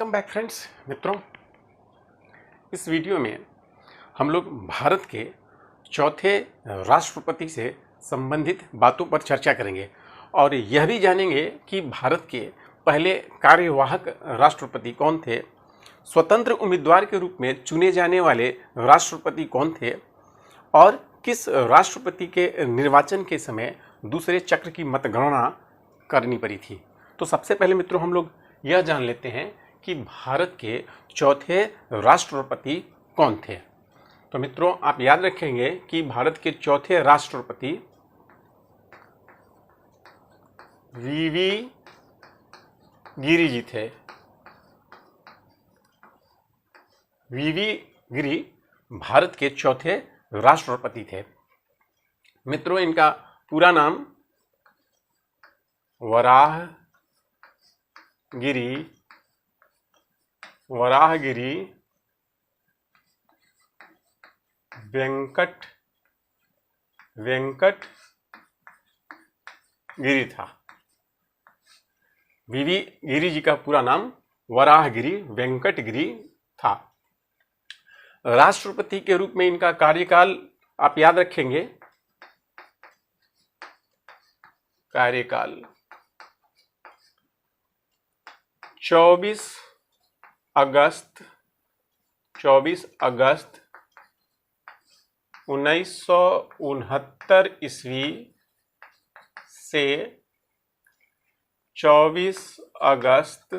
Welcome back friends. मित्रों, इस video में हम लोग भारत के चौथे राष्ट्रपति से संबंधित बातों पर चर्चा करेंगे और यह भी जानेंगे कि भारत के पहले कार्यवाहक राष्ट्रपति कौन थे, स्वतंत्र उम्मीदवार के रूप में चुने जाने वाले राष्ट्रपति कौन थे और किस राष्ट्रपति के निर्वाचन के समय दूसरे चक्र की मतगणना करनी पड़ी थी। तो सबसे पहले मित्रों हम लोग यह जान लेते हैं कि भारत के चौथे राष्ट्रपति कौन थे। तो मित्रों आप याद रखेंगे कि भारत के चौथे राष्ट्रपति वीवी गिरि जी थे। वीवी गिरि भारत के चौथे राष्ट्रपति थे। मित्रों इनका पूरा नाम वराहगिरि वेंकट गिरि था। वीवी गिरि जी का पूरा नाम वराहगिरि वेंकट गिरि था। राष्ट्रपति के रूप में इनका कार्यकाल आप याद रखेंगे, कार्यकाल 24 अगस्त 1969 ईस्वी से 24 अगस्त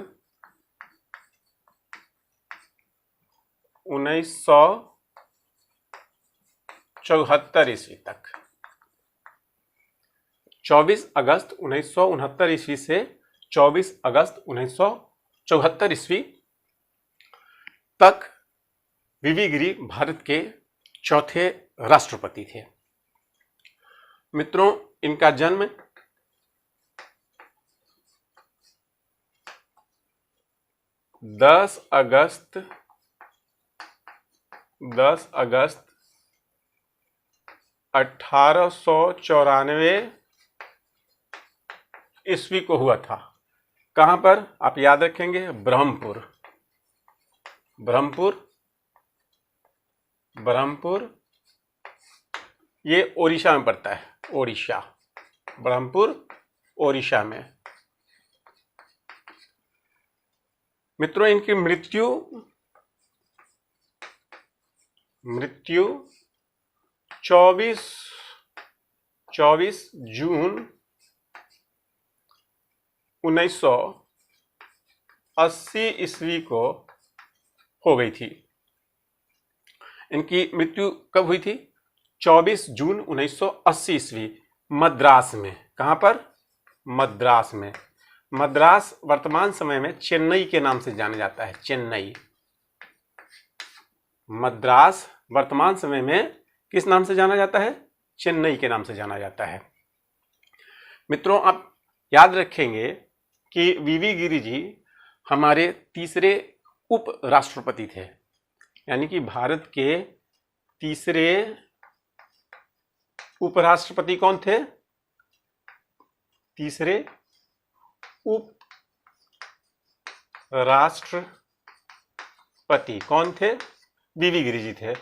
1974 ईस्वी तक। 24 अगस्त 1969 ईस्वी से 24 अगस्त 1974 ईस्वी तक वीवी गिरि भारत के चौथे राष्ट्रपति थे। मित्रों इनका जन्म 10 अगस्त 1894 ईस्वी को हुआ था। कहां पर आप याद रखेंगे, ब्रह्मपुर ये ओडिशा में पड़ता है। ब्रह्मपुर ओडिशा में। मित्रों इनकी मृत्यु 24 जून 1980 ईस्वी को हो गई थी। इनकी मृत्यु कब हुई थी? 24 जून 1980 ईस्वी, मद्रास में। कहां पर? मद्रास में। मद्रास वर्तमान समय में चेन्नई के नाम से जाना जाता है। मद्रास वर्तमान समय में किस नाम से जाना जाता है? चेन्नई के नाम से जाना जाता है। मित्रों आप याद रखेंगे कि वीवी गिरि जी हमारे तीसरे उप राष्ट्रपति थे, यानी कि भारत के तीसरे उपराष्ट्रपति कौन थे? तीसरे उप राष्ट्रपति कौन थे? वीवी गिरि जी थे।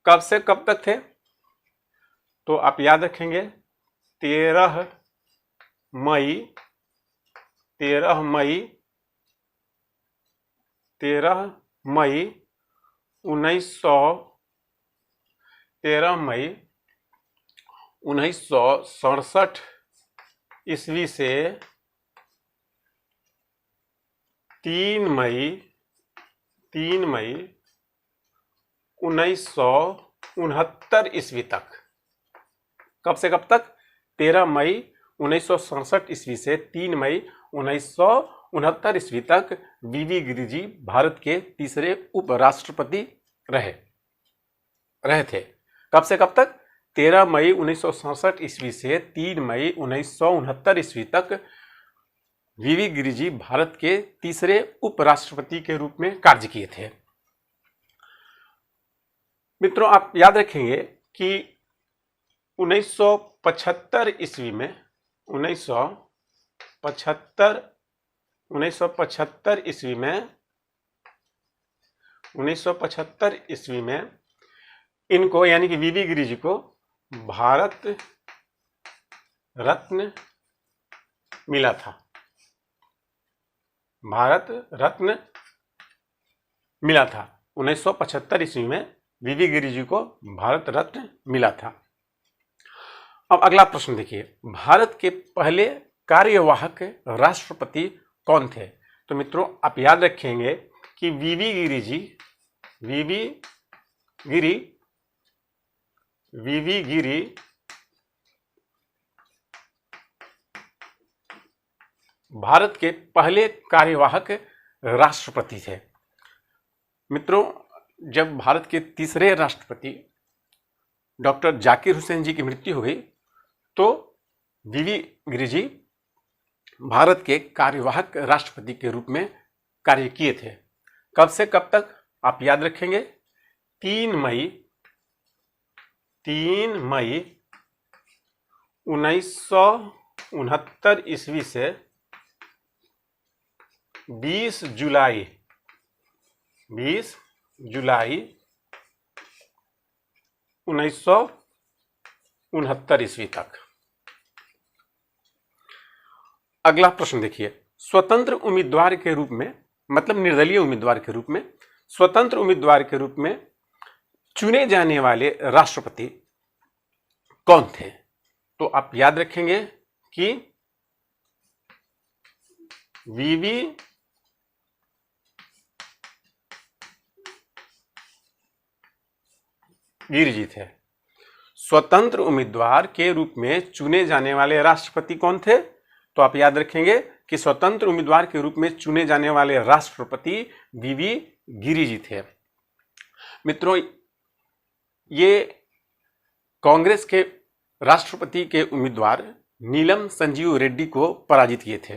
कब से कब तक थे? तो आप याद रखेंगे 13 मई 1967 ईस्वी से 3 मई 1969 ईस्वी तक। कब से कब तक? 13 मई 1967 ईस्वी से 3 मई 1969 ईस्वी तक वीवी गिरि जी भारत के तीसरे उपराष्ट्रपति रहे थे। कब से कब तक? 13 मई 1967 ईस्वी से 3 मई 1969 ईस्वी तक वीवी गिरि जी भारत के तीसरे उपराष्ट्रपति के रूप में कार्य किए थे। मित्रों आप याद रखेंगे कि 1975 ईस्वी में 1975 1975 ईस्वी में 1975 ईस्वी में इनको यानी कि वीवी गिरि जी को भारत रत्न मिला था। भारत रत्न मिला था 1975 ईस्वी में वीवी गिरि जी को भारत रत्न मिला था। अब अगला प्रश्न देखिए, भारत के पहले कार्यवाहक राष्ट्रपति कौन थे? तो मित्रों आप याद रखेंगे कि वीवी गिरि भारत के पहले कार्यवाहक राष्ट्रपति थे। मित्रों जब भारत के तीसरे राष्ट्रपति डॉक्टर जाकिर हुसैन जी की मृत्यु हो गई तो वीवी गिरि जी भारत के कार्यवाहक राष्ट्रपति के रूप में कार्य किए थे। कब से कब तक आप याद रखेंगे? 3 मई 1969 ईस्वी से 20 जुलाई 1969 ईस्वी तक। अगला प्रश्न देखिए, स्वतंत्र उम्मीदवार के रूप में मतलब निर्दलीय उम्मीदवार के रूप में स्वतंत्र उम्मीदवार के रूप में चुने जाने वाले राष्ट्रपति कौन थे? तो आप याद रखेंगे कि वीवी गिरि जी थे। स्वतंत्र उम्मीदवार के रूप में चुने जाने वाले राष्ट्रपति कौन थे? तो आप याद रखेंगे कि स्वतंत्र उम्मीदवार के रूप में चुने जाने वाले राष्ट्रपति वीवी गिरि जी थे। मित्रों ये कांग्रेस के राष्ट्रपति के उम्मीदवार नीलम संजीव रेड्डी को पराजित किए थे।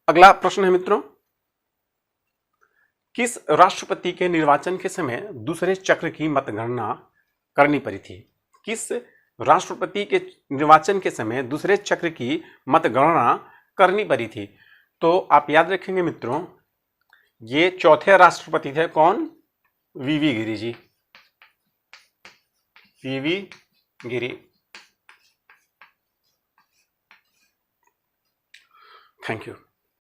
अगला प्रश्न है मित्रों, किस राष्ट्रपति के निर्वाचन के समय दूसरे चक्र की मतगणना करनी पड़ी थी? किस राष्ट्रपति के निर्वाचन के समय दूसरे चक्र की मतगणना करनी पड़ी थी? तो आप याद रखेंगे मित्रों ये चौथे राष्ट्रपति थे। कौन? VV Giri ji. VV Giri. Thank you.